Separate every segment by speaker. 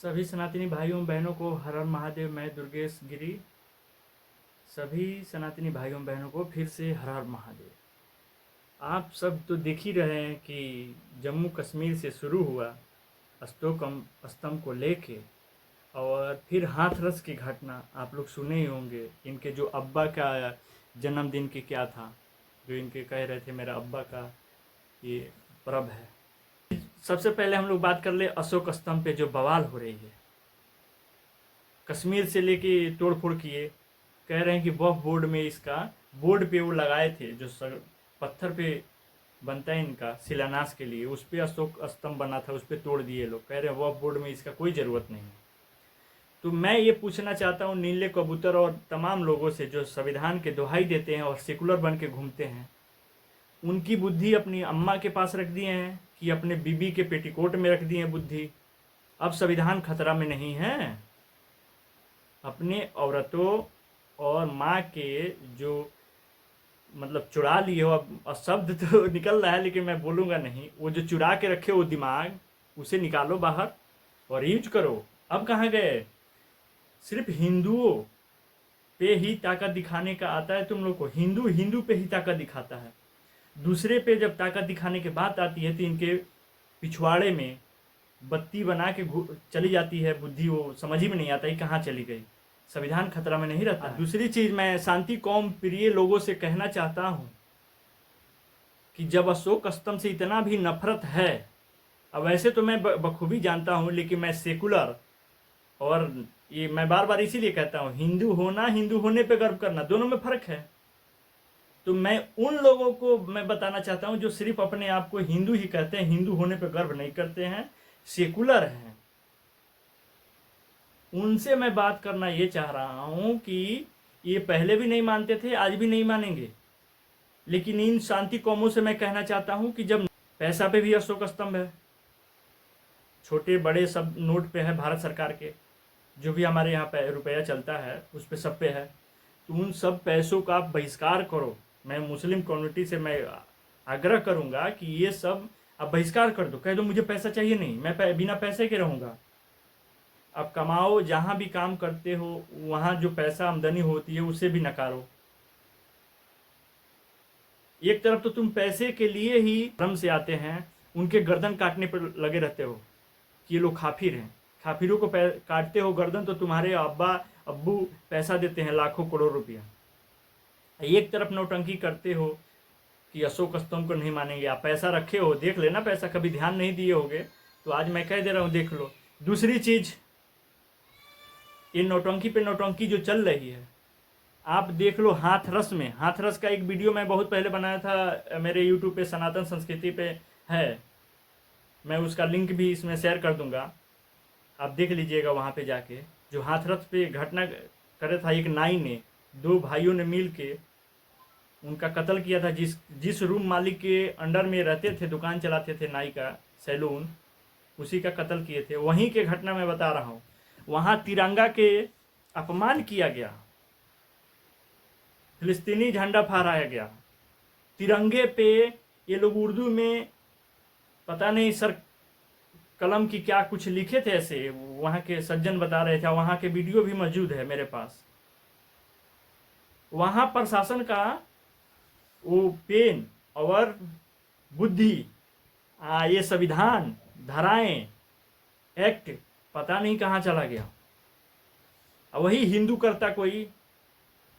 Speaker 1: सभी सनातनी भाइयों बहनों को हर हर महादेव। मैं दुर्गेश गिरी सभी सनातनी भाइयों बहनों को फिर से हर हर महादेव। आप सब तो देख ही रहे हैं कि जम्मू कश्मीर से शुरू हुआ अशोक स्तंभ को लेके और फिर हाथरस की घटना आप लोग सुने ही होंगे। इनके जो अब्बा का जन्मदिन की क्या था, जो इनके कह रहे थे मेरा अब्बा का ये पर्व है। सबसे पहले हम लोग बात कर ले अशोक स्तंभ पे जो बवाल हो रही है। कश्मीर से लेके तोड़ फोड़ किए, कह रहे हैं कि वक्फ बोर्ड में इसका बोर्ड पे वो लगाए थे जो पत्थर पे बनता है इनका शिलान्यास के लिए, उस पर अशोक स्तंभ बना था, उस पर तोड़ दिए लोग। कह रहे हैं वक्फ बोर्ड में इसका कोई ज़रूरत नहीं है। तो मैं ये पूछना चाहता हूँ नीले कबूतर और तमाम लोगों से जो संविधान के दुहाई देते हैं और सेकुलर बन के घूमते हैं, उनकी बुद्धि अपनी अम्मा के पास रख दिए हैं कि अपने बीबी के पेटीकोट में रख दिए हैं बुद्धि। अब संविधान खतरा में नहीं है। अपने औरतों और माँ के जो मतलब चुरा लिए हो, अब शब्द तो निकल रहा है लेकिन मैं बोलूँगा नहीं, वो जो चुरा के रखे वो दिमाग, उसे निकालो बाहर और यूज करो। अब कहाँ गए? सिर्फ हिंदुओं पे ही ताकत दिखाने का आता है तुम लोग को। हिंदू हिंदू पे ही ताकत दिखाता है। दूसरे पे जब ताकत दिखाने की बात आती है तो इनके पिछवाड़े में बत्ती बना के चली जाती है बुद्धि। वो समझ ही में नहीं आता ही कहाँ चली गई। संविधान खतरा में नहीं रहता। दूसरी चीज, मैं शांति कौम प्रिय लोगों से कहना चाहता हूँ कि जब अशोक स्तंभ से इतना भी नफरत है, अब वैसे तो मैं बखूबी जानता हूँ, लेकिन मैं सेकुलर और ये मैं बार बार इसीलिए कहता हूँ, हिंदू होना हिंदू होने पे गर्व करना, दोनों में फर्क है। तो मैं उन लोगों को मैं बताना चाहता हूँ जो सिर्फ अपने आप को हिंदू ही कहते हैं, हिंदू होने पे गर्व नहीं करते हैं, सेकुलर हैं। उनसे मैं बात करना ये चाह रहा हूँ कि ये पहले भी नहीं मानते थे, आज भी नहीं मानेंगे। लेकिन इन शांति कौमों से मैं कहना चाहता हूँ कि जब पैसा पे भी अशोक स्तंभ है, छोटे बड़े सब नोट पे है, भारत सरकार के जो भी हमारे यहाँ पे रुपया चलता है उस पे सब पे है, तो उन सब पैसों का आप बहिष्कार करो। मैं मुस्लिम कम्युनिटी से मैं आग्रह करूँगा कि ये सब आप बहिष्कार कर दो। कह दो मुझे पैसा चाहिए नहीं, मैं बिना पैसे के रहूँगा। अब कमाओ, जहाँ भी काम करते हो वहाँ जो पैसा आमदनी होती है उसे भी नकारो। एक तरफ तो तुम पैसे के लिए ही धर्म से आते हैं, उनके गर्दन काटने पर लगे रहते हो कि ये लोग खाफिर हैं। खाफिरों को काटते हो गर्दन, तो तुम्हारे अब्बा अब्बू पैसा देते हैं लाखों करोड़ रुपया। एक तरफ नौटंकी करते हो कि अशोक स्तंभ को नहीं मानेंगे। आप पैसा रखे हो, देख लेना पैसा, कभी ध्यान नहीं दिए होगे तो आज मैं कह दे रहा हूँ देख लो। दूसरी चीज, ये नौटंकी पे नौटंकी जो चल रही है, आप देख लो हाथरस में। हाथरस का एक वीडियो मैं बहुत पहले बनाया था, मेरे यूट्यूब पे सनातन संस्कृति पे है, मैं उसका लिंक भी इसमें शेयर कर दूंगा, आप देख लीजिएगा वहाँ पे जाके। जो हाथरस पे घटना करे था, एक नाई ने, दो भाइयों ने मिल के उनका कत्ल किया था। जिस रूम मालिक के अंडर में रहते थे, दुकान चलाते थे नाई का सैलून, उसी का कत्ल किए थे। वहीं के घटना मैं बता रहा हूँ। वहाँ तिरंगा के अपमान किया गया, फिलिस्तीनी झंडा फहराया गया, तिरंगे पे ये लोग उर्दू में पता नहीं सर कलम की क्या कुछ लिखे थे ऐसे, वहाँ के सज्जन बता रहे थे। वहाँ के वीडियो भी मौजूद है मेरे पास। वहाँ प्रशासन का वो पेन और बुद्धि, ये संविधान, धाराएं, एक्ट पता नहीं कहाँ चला गया। वही हिंदू करता, कोई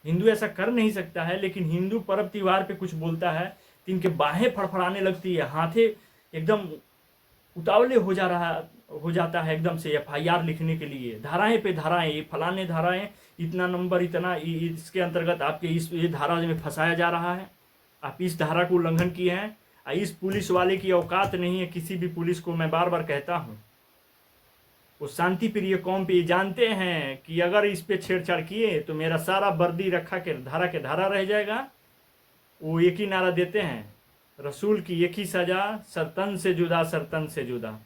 Speaker 1: हिंदू ऐसा कर नहीं सकता है, लेकिन हिंदू पर्व त्योहार पे कुछ बोलता है तो इनके बाहें फड़फड़ाने लगती है, हाथे एकदम उतावले हो जाता है एकदम से FIR लिखने के लिए। धाराएं पे धाराएं, ये फलाने धाराएं, इतना नंबर, इतना इसके अंतर्गत आपके ये धारा में फंसाया जा रहा है, आप इस धारा को उल्लंघन किए हैं। इस पुलिस वाले की औकात नहीं है, किसी भी पुलिस को मैं बार बार कहता हूँ। वो शांति प्रिय कौम पे जानते हैं कि अगर इस पे छेड़छाड़ किए तो मेरा सारा वर्दी रखा के धारा रह जाएगा। वो एक ही नारा देते हैं, रसूल की एक ही सजा, सरतन से जुदा, सरतन से जुदा।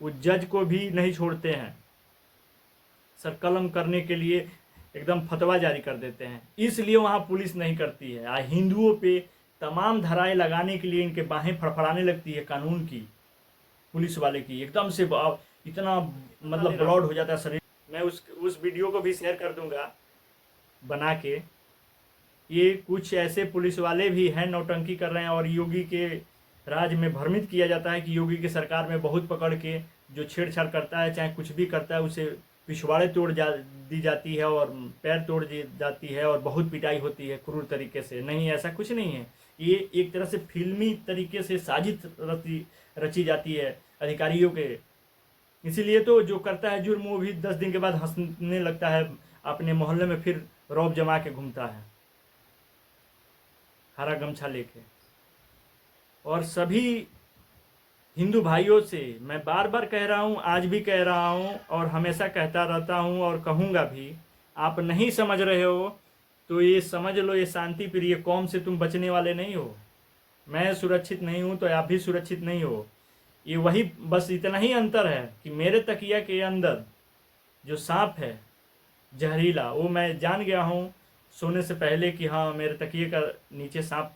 Speaker 1: वो जज को भी नहीं छोड़ते हैं, सर कलम करने के लिए एकदम फतवा जारी कर देते हैं। इसलिए वहाँ पुलिस नहीं करती है। हिंदुओं पे तमाम धाराएं लगाने के लिए इनके बाहें फड़फड़ाने लगती है कानून की, पुलिस वाले की एकदम से। इतना मतलब ब्लॉड हो जाता है शरीर। मैं उस वीडियो को भी शेयर कर दूंगा बना के। ये कुछ ऐसे पुलिस वाले भी हैं नौटंकी कर रहे हैं, और योगी के राज में भ्रमित किया जाता है कि योगी की सरकार में बहुत पकड़ के जो छेड़छाड़ करता है, चाहे कुछ भी करता है, उसे पिछवाड़े दी जाती है और पैर तोड़ दी जाती है और बहुत पिटाई होती है क्रूर तरीके से। नहीं, ऐसा कुछ नहीं है। ये एक तरह से फिल्मी तरीके से साजिश रची जाती है अधिकारियों के। इसीलिए तो जो करता है जुर्म वो भी 10 दिन के बाद हंसने लगता है, अपने मोहल्ले में फिर रौब जमा के घूमता है हरा गमछा लेके। और सभी हिंदू भाइयों से मैं बार बार कह रहा हूँ, आज भी कह रहा हूँ और हमेशा कहता रहता हूँ और कहूँगा भी, आप नहीं समझ रहे हो तो ये समझ लो, ये शांति प्रिय कौम से तुम बचने वाले नहीं हो। मैं सुरक्षित नहीं हूँ तो आप भी सुरक्षित नहीं हो। ये वही बस इतना ही अंतर है कि मेरे तकिया के अंदर जो सांप है जहरीला, वो मैं जान गया हूँ सोने से पहले कि हाँ मेरे तकिए का नीचे सांप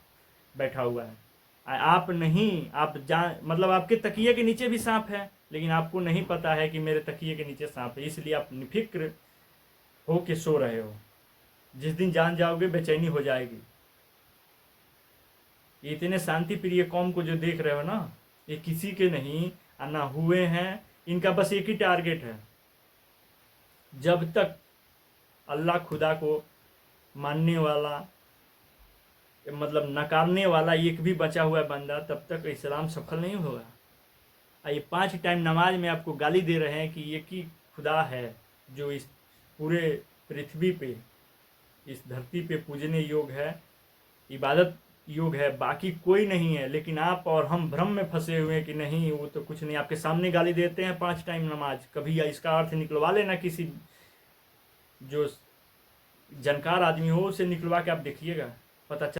Speaker 1: बैठा हुआ है। आप नहीं, आप जान मतलब आपके तकिए के नीचे भी सांप है, लेकिन आपको नहीं पता है कि मेरे तकिए के नीचे सांप है, इसलिए आप निफिक्र हो के सो रहे हो। जिस दिन जान जाओगे बेचैनी हो जाएगी। ये इतने शांति प्रिय कौम को जो देख रहे हो ना, ये किसी के नहीं ना हुए हैं। इनका बस एक ही टारगेट है, जब तक अल्लाह खुदा को मानने वाला मतलब नकारने वाला एक भी बचा हुआ बंदा, तब तक इस्लाम सफल नहीं होगा। ये 5 टाइम नमाज में आपको गाली दे रहे हैं कि एक ही खुदा है जो इस पूरे पृथ्वी पे, इस धरती पे पूजने योग है, इबादत योग है, बाकी कोई नहीं है। लेकिन आप और हम भ्रम में फंसे हुए हैं कि नहीं वो तो कुछ नहीं। आपके सामने गाली देते हैं 5 टाइम नमाज, कभी इसका अर्थ निकलवा लेना, किसी जो जानकार आदमी हो उसे निकलवा के आप देखिएगा, पता चल